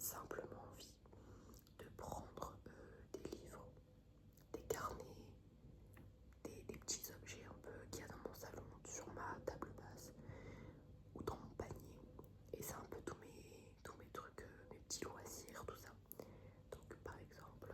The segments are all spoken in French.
simplement envie de prendre des livres, des carnets, des petits objets un peu qu'il y a dans mon salon, sur ma table basse ou dans mon panier. Et c'est un peu tous mes trucs, mes petits loisirs, tout ça. Donc par exemple,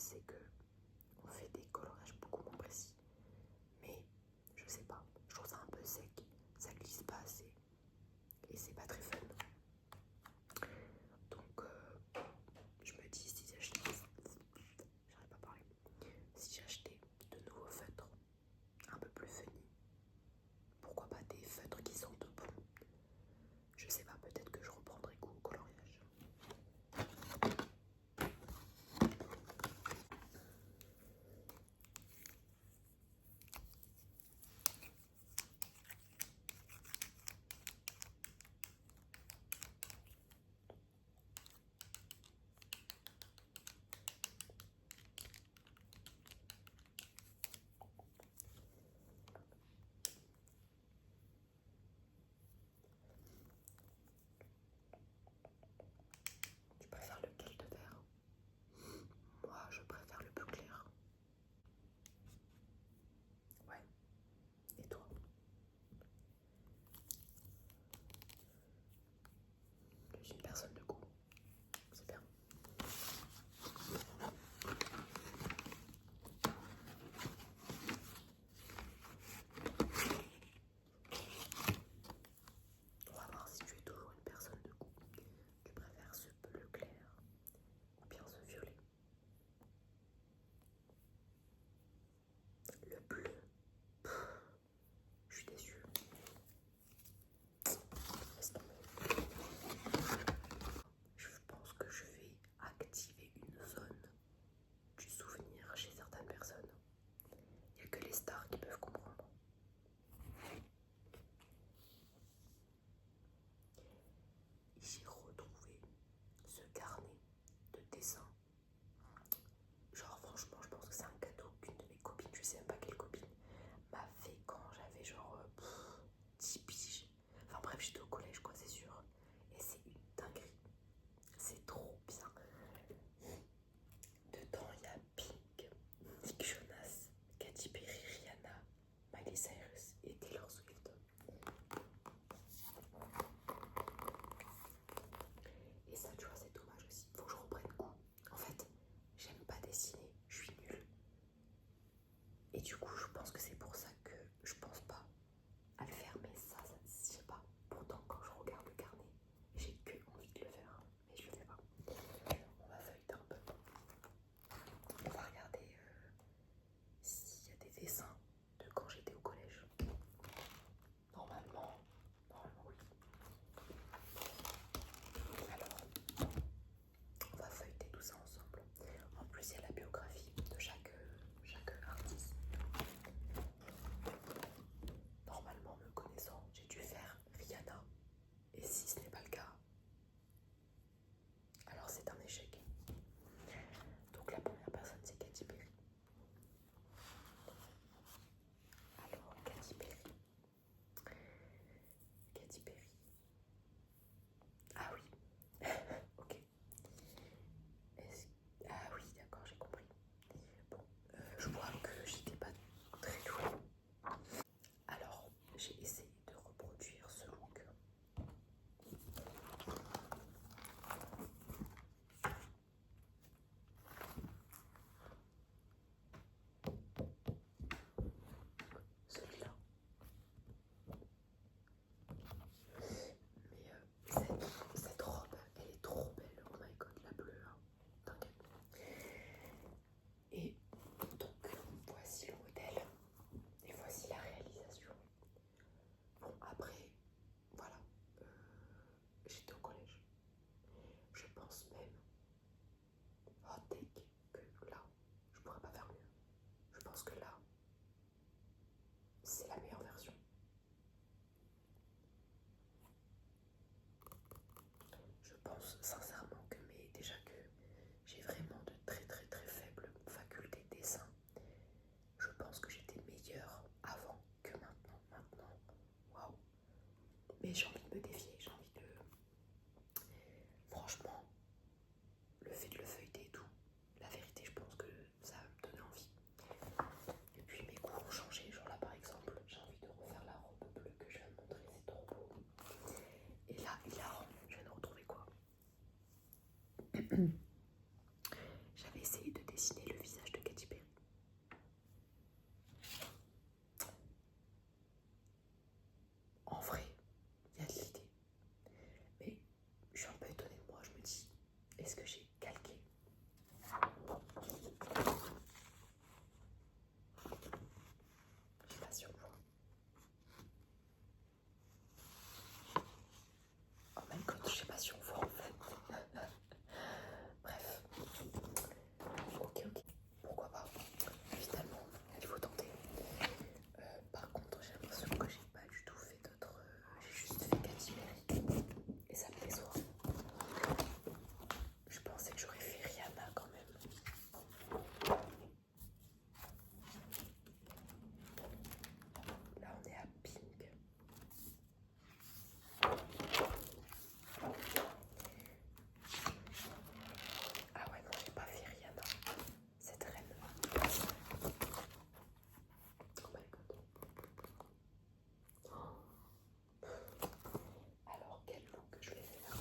c'est que on fait des coloriages beaucoup moins précis. Mais je sais pas, je trouve ça un peu sec, ça glisse pas assez et c'est pas très fun. Donc je me dis si j'achetais, j'arrive pas à parler, si j'achetais de nouveaux feutres un peu plus funny, pourquoi pas des feutres qui sentent bon. Je sais pas, peut-être que je reprendrai goût au coloriage. Tu préfères lequel de verre? Moi, je préfère le plus clair. Ouais. Et toi? Je suis une personne de goût. C'est bien. On va voir si tu es toujours une personne de goût. Tu préfères ce bleu clair ou bien ce violet? Le bleu. Je suis déçue. Laisse tomber. Je pense que je vais activer une zone du souvenir chez certaines personnes. Il n'y a que les stars qui peuvent comprendre. J'ai retrouvé ce carnet de dessin. Genre franchement je pense que c'est un cadeau qu'une de mes copines, je sais même pas quelle copine, m'a fait quand j'avais genre 10 piges. Enfin bref, j'étais au collège quoi, c'est sûr. Et c'est une dinguerie. C'est trop bien. Dedans il y a Pink, Nick Jonas, Katy Perry, Rihanna, Miley Cyrus et Taylor Swift. Et ça tu vois c'est dommage aussi, faut que je reprenne goût. En fait, j'aime pas dessiner, je suis nulle. Et du coup je pense que c'est pour ça que je pense pas à le faire, mais ça je sais pas. Pourtant quand je regarde le carnet, j'ai que envie de le faire, mais je le fais pas. On va feuilleter un peu. On va regarder s'il y a des dessins de quand j'étais au collège. Normalement oui. Alors, on va feuilleter tout ça ensemble. En plus, il y a la biographie de chaque artiste. Normalement, me connaissant, j'ai dû faire Rihanna. Et si ce n'est pas le cas, alors c'est un échec. Donc la première personne, c'est Katy Perry. Alors, Katy Perry. Katy Perry. Ah oui. Ok. Ah oui, d'accord, j'ai compris. Bon, je vois que j'étais pas très douée. Alors, j'ai essayé de reproduire ce look. Celui-là. Mais cette robe, elle est trop belle. Oh my god, la bleue là. T'inquiète. Et donc, voici le modèle. Et voici la réalisation. Bon, après, voilà. J'étais au collège. Je pense même, hot take, que là, je pourrais pas faire mieux. Je pense que là, c'est la meilleure version. Je pense sincèrement que, mais déjà que j'ai vraiment de très très très faibles facultés de dessin, je pense que j'étais meilleure avant que maintenant. Maintenant, waouh. Mais j'ai envie de me défier, j'ai envie de... Franchement, le fait de le feuilleter et tout, la vérité, je pense que ça va me donner envie. Et puis mes goûts ont changé, genre là par exemple, j'ai envie de refaire la robe bleue que je viens de montrer, c'est trop beau. Et là, hilarant, je viens de retrouver quoi? J'avais essayé de dessiner le Est-ce que j'ai calqué? Je sais pas si on voit. Oh my god, je sais pas si on voit en fait. Bref. Ok. Pourquoi pas? Finalement, il faut tenter. Par contre, j'ai l'impression que j'ai pas du tout fait d'autres. J'ai juste fait Katy Perry. Et ça me déçoit. Je pensais que j'aurais fait Rihanna quand même. Là, on est à Pink. Ah ouais, non, j'ai pas fait Rihanna. Cette reine. Oh my god. Alors, quel look je vais faire?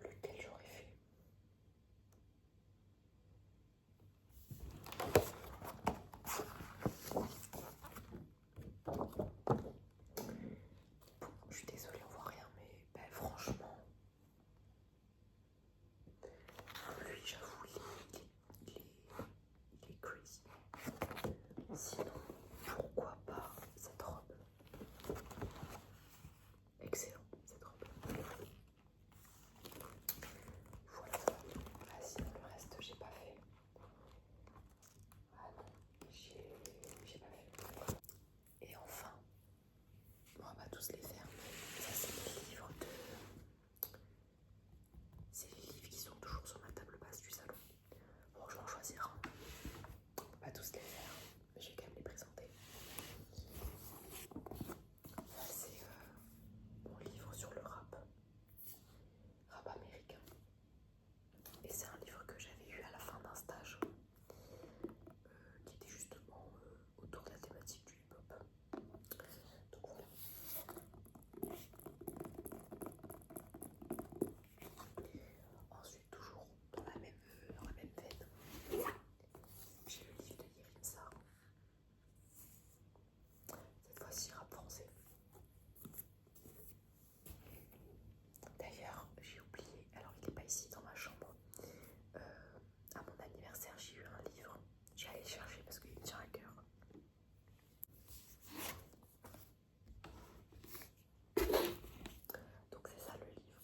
Lequel j'aurais fait? Bon, je suis désolée, on voit rien, mais ben, franchement, lui, j'avoue, il est crazy. Sinon, pourquoi pas cette robe? Excellent, cette robe. Voilà. Ah, sinon, le reste, j'ai pas fait. Ah non, j'ai pas fait. Et enfin, on va pas tous les faire, mais ça, c'est les livres de. C'est les livres qui sont toujours sur ma table basse du salon. Bon, je vais en choisir un. On peut pas tous les faire, mais je vais quand même les présenter. Ça, c'est mon livre sur le rap américain. Et c'est un livre que j'avais eu à la fin d'un stage qui était justement autour de la thématique du hip-hop. Donc voilà. Ensuite, toujours dans la même veine, j'ai le livre de Yerimsa. Cette fois-ci, rap français. D'ailleurs, j'ai oublié, alors il n'est pas ici dans ma chambre. À mon anniversaire, j'ai eu un livre. J'ai allé le chercher parce qu'il me tient à cœur. Donc c'est ça le livre.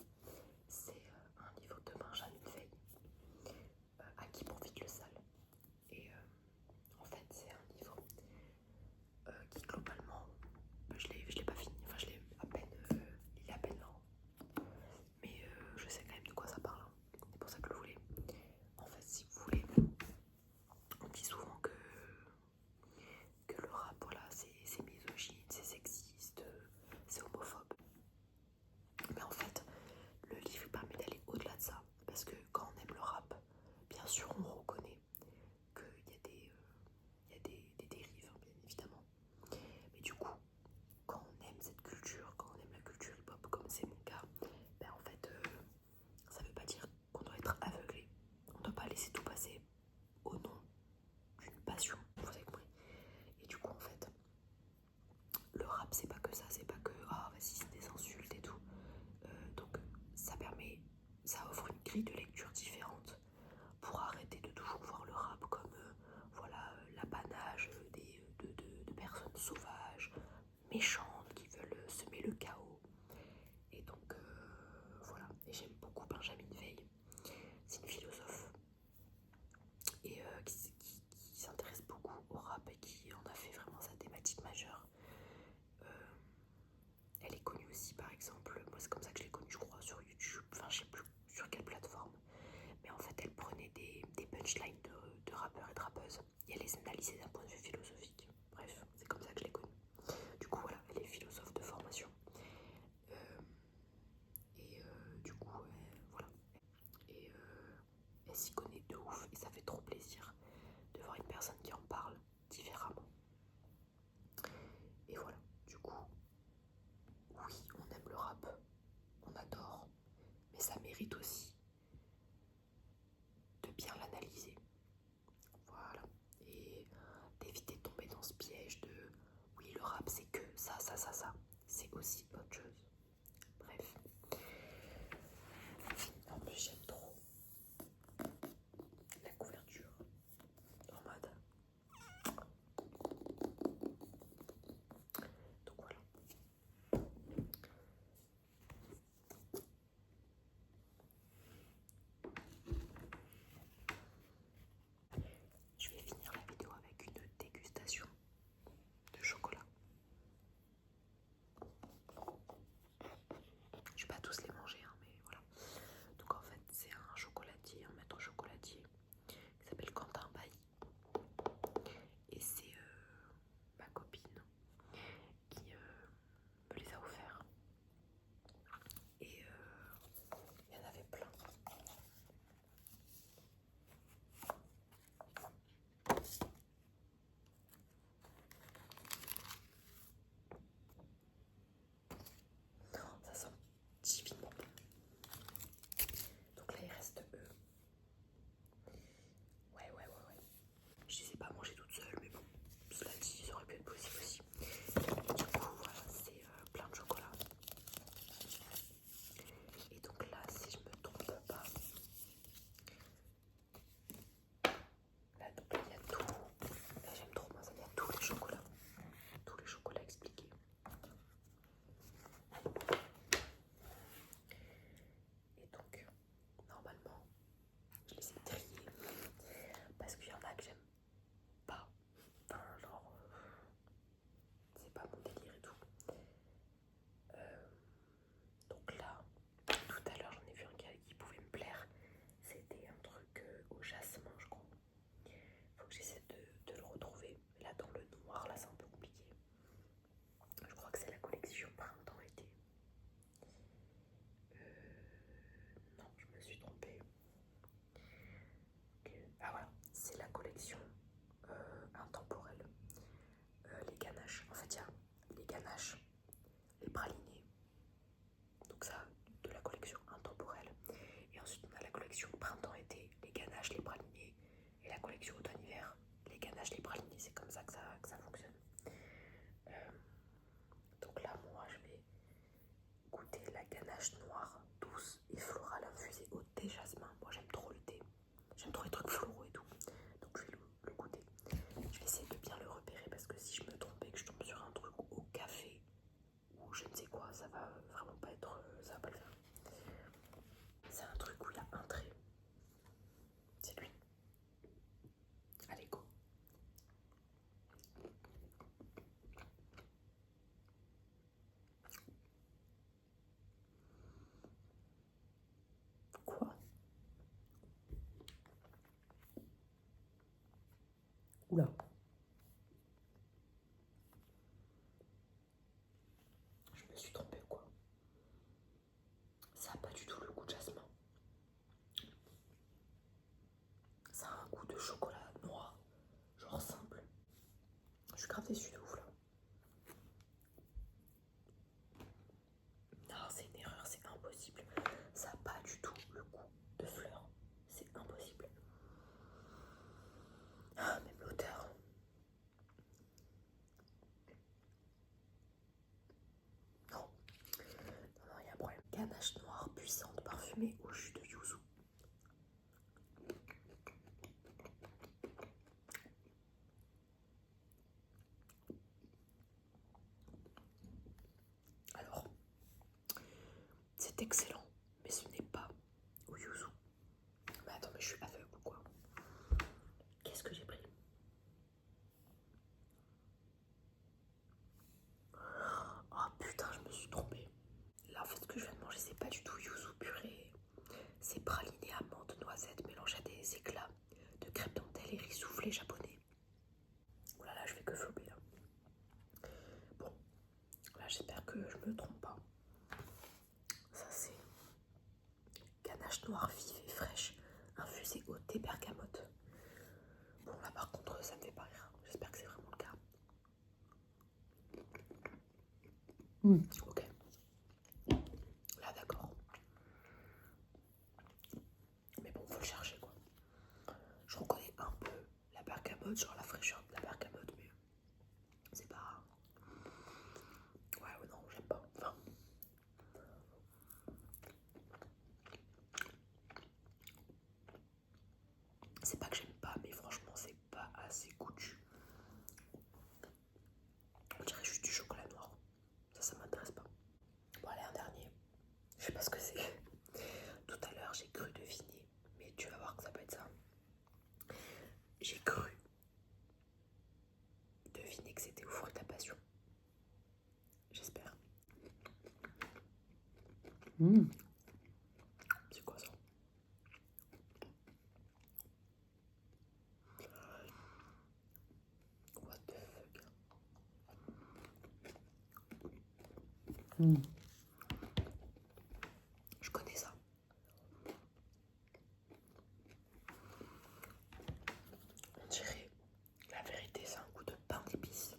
C'est un livre de Benjamin Veil, À qui profite le sale. Et en fait, c'est un livre qui globalement, je l'ai pas fini. Enfin, je l'ai à peine, il est à peine là. Mais je sais quand même de quoi ça parle. C'est pour ça que je le voulais. En fait, si vous voulez, on dit souvent que le rap, voilà, c'est misogyne, c'est sexiste, c'est homophobe. Mais en fait, le livre permet d'aller au-delà de ça. Parce que quand on aime le rap, bien sûr, on reconnaît qu'il y a des dérives, hein, bien évidemment. Mais du coup, quand on aime cette culture, quand on aime la culture hip-hop, comme c'est mon cas, ben en fait, ça veut pas dire qu'on doit être aveuglé. On doit pas laisser tout passer au nom d'une passion, vous avez compris. Et du coup, en fait, le rap, c'est pas que ça, c'est pas que ah vas-y, c'est des insultes et tout. Donc, ça offre une grille de lecture différente pour arrêter de toujours voir le rap comme voilà l'apanage de personnes sauvages, méchantes, qui veulent semer le chaos. Et donc, voilà. Et j'aime beaucoup Benjamin Veil. C'est une philosophe et qui s'intéresse beaucoup au rap et qui en a fait vraiment sa thématique majeure. Elle est connue aussi, par exemple, moi c'est comme ça que je l'ai connue, je crois, sur YouTube, enfin je sais plus sur quelle plateforme, mais en fait elle prenait des punchlines de rappeurs et de rappeuses et elle les analysait d'un point de vue philosophique. Bref, c'est comme ça que je l'ai connue. Du coup, voilà, elle est philosophe de formation. Du coup, voilà. Et elle s'y connaît de ouf et ça fait trop plaisir de voir une personne qui en parle différemment. Et voilà, du coup, oui, on aime le rap, on adore, mais ça mérite aussi de bien l'analyser. Voilà. ça, c'est aussi autre chose. Bref. En plus, j'aime trop la couverture en mode. Donc voilà. Je vais finir la vidéo avec une dégustation de chocolat. Je vais pas tous les manger, hein, mais voilà. Donc en fait, c'est un chocolatier, un maître chocolatier qui s'appelle Quentin Bailly. Et c'est ma copine qui me les a offerts. Et il y en avait plein. Ça sent divinement bon. Donc là, il reste Ouais. Je les ai pas mangés toute seule, mais bon, cela dit, ça aurait pu être possible aussi. Du coup, voilà, c'est plein de chocolat. Et donc là, si je me trompe pas, là, donc là, il y a tout. Là, j'aime trop, moi, ça, il y a tous les chocolats. Tous les chocolats expliqués. Et donc, normalement, je les ai triés parce qu'il y en a que j'aime pas. Enfin, genre, c'est pas mon délire et tout. Donc là, tout à l'heure, j'en ai vu un qui pouvait me plaire. C'était un truc au jasmin, je crois. Faut que j'essaie de le retrouver. Là, dans le noir, là, c'est un peu compliqué. Je crois que c'est la collection printemps-été. Non, je me suis trompée. Okay. Ah voilà, c'est la collection intemporelle. Les ganaches. En fait, il y a les ganaches, les pralinés. Donc ça, de la collection intemporelle. Et ensuite, on a la collection printemps-été, les ganaches, les pralinés. Et la collection automne-hiver, les ganaches, les pralinés. C'est comme ça que ça fonctionne. Donc là, moi, je vais goûter la ganache noire, douce et florale infusée au thé jasmin. Moi, j'aime trop le thé. J'aime trop les trucs floraux et tout. Donc je vais le goûter. Je vais essayer de bien le repérer parce que si je me trompe et que je tombe sur un truc au café ou je ne sais quoi, ça va vraiment pas être... ça va pas le faire. C'est un truc où il y a un trait. C'est lui. Allez, go. Quoi? Oula. Je me suis trompée ou quoi? Ça a pas du tout le goût de jasmin. Ça a un goût de chocolat noir, genre simple. Je suis grave déçue de ouf là. Non, c'est une erreur, c'est impossible. Ça n'a pas du tout le goût de fleurs. C'est impossible. Ah, même l'odeur. Non, il y a un problème. Ganache noire puissante parfumée au jus de yuzu. Alors, c'est excellent, mais ce n'est pas au yuzu. Mais attends, mais je suis aveugle ou quoi? Qu'est-ce que j'ai pris? Oh putain, je me suis trompée. Là, en fait, ce que je viens de manger, c'est pas du tout yuzu purée. C'est praliné amande noisette mélangé à des éclats de crêpes dentelle et riz soufflé japonais. Oh là là, je fais que flopper là. Bon, là, j'espère que je me trompe pas. Ça, c'est ganache noire vive et fraîche, infusée au thé bergamote. Bon, là, par contre, ça me fait pas rire. J'espère que c'est vraiment le cas. Ok. Là, d'accord. Mais bon, faut le chercher, quoi. Je reconnais un peu la bergamote, genre la fraîcheur de la bergamote, mais c'est pas... C'est pas que j'aime pas, mais franchement, c'est pas assez goûtu. On dirait juste du chocolat noir. Ça m'intéresse pas. Bon, allez, un dernier. Je sais pas ce que c'est. Tout à l'heure, j'ai cru deviner, mais tu vas voir que ça peut être ça. J'ai cru deviner que c'était au fruit de la passion. J'espère. C'est quoi ça? What the fuck? Je connais ça. On dirait, la vérité, c'est un goût de pain d'épices.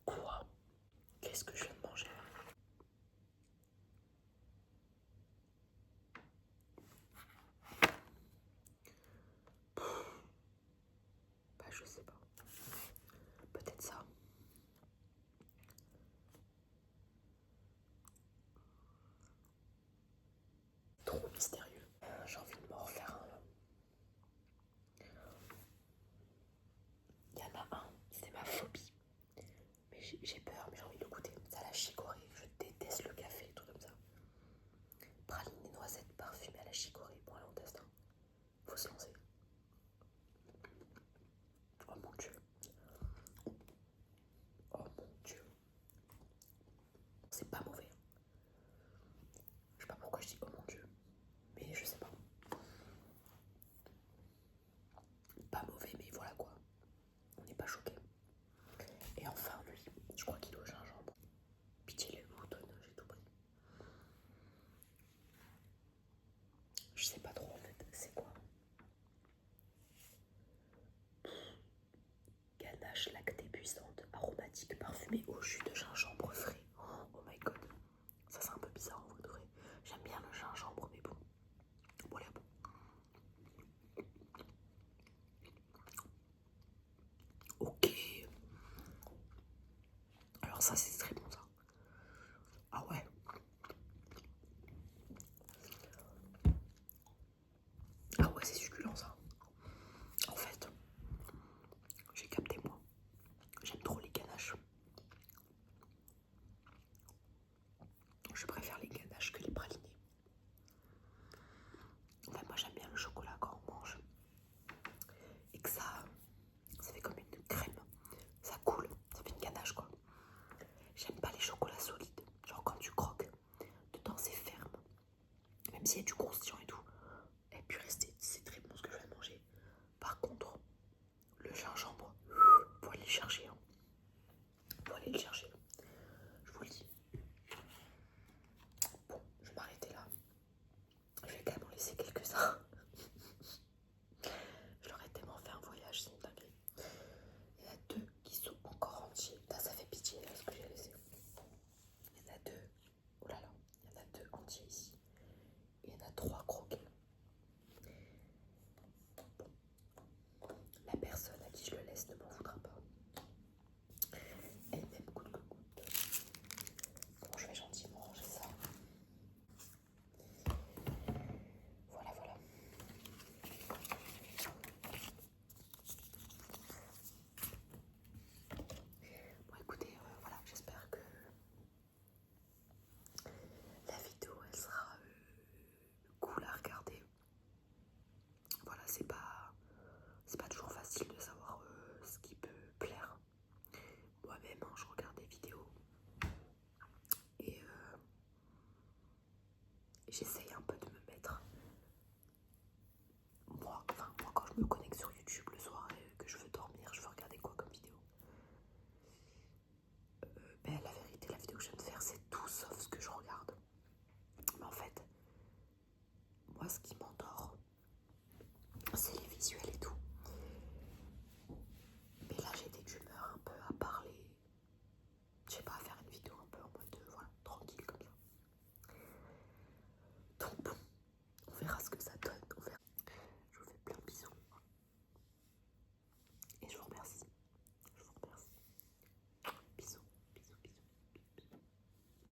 Quoi? Qu'est-ce que je viens de manger? Bah, je sais pas. Peut-être ça. Trop mystérieux. J'ai envie de m'en refaire un. Il y en a un, c'est ma phobie. Mais j'ai peur, mais j'ai envie de le goûter. C'est à la chicorée. Je déteste le café, tout comme ça. Praline et noisettes parfumées à la chicorée. Bon, allez, on teste. Hein. Faut se lancer. Oh mon dieu. Oh mon dieu. C'est pas mauvais. Je sais pas pourquoi je dis oh mon dieu. Mais je sais pas. Pas mauvais, mais voilà quoi. On n'est pas choqué. Et enfin, lui, je crois qu'il est au gingembre. Pitié les moutonnes, j'ai tout pris. Je sais pas trop en fait, c'est quoi? Ganache lactée puissante, aromatique, parfumée au jus de gingembre frais. Oh my god. Ça c'est un peu bizarre en vrai. J'aime bien le gingembre, mais bon. Voilà bon. Ok. Alors ça c'est très bon ça. Ah ouais. Ah ouais c'est succulent ça. En fait, j'ai capté moi. J'aime trop les ganaches. Je préfère les ganaches que les pralinés. En fait moi j'aime bien le chocolat.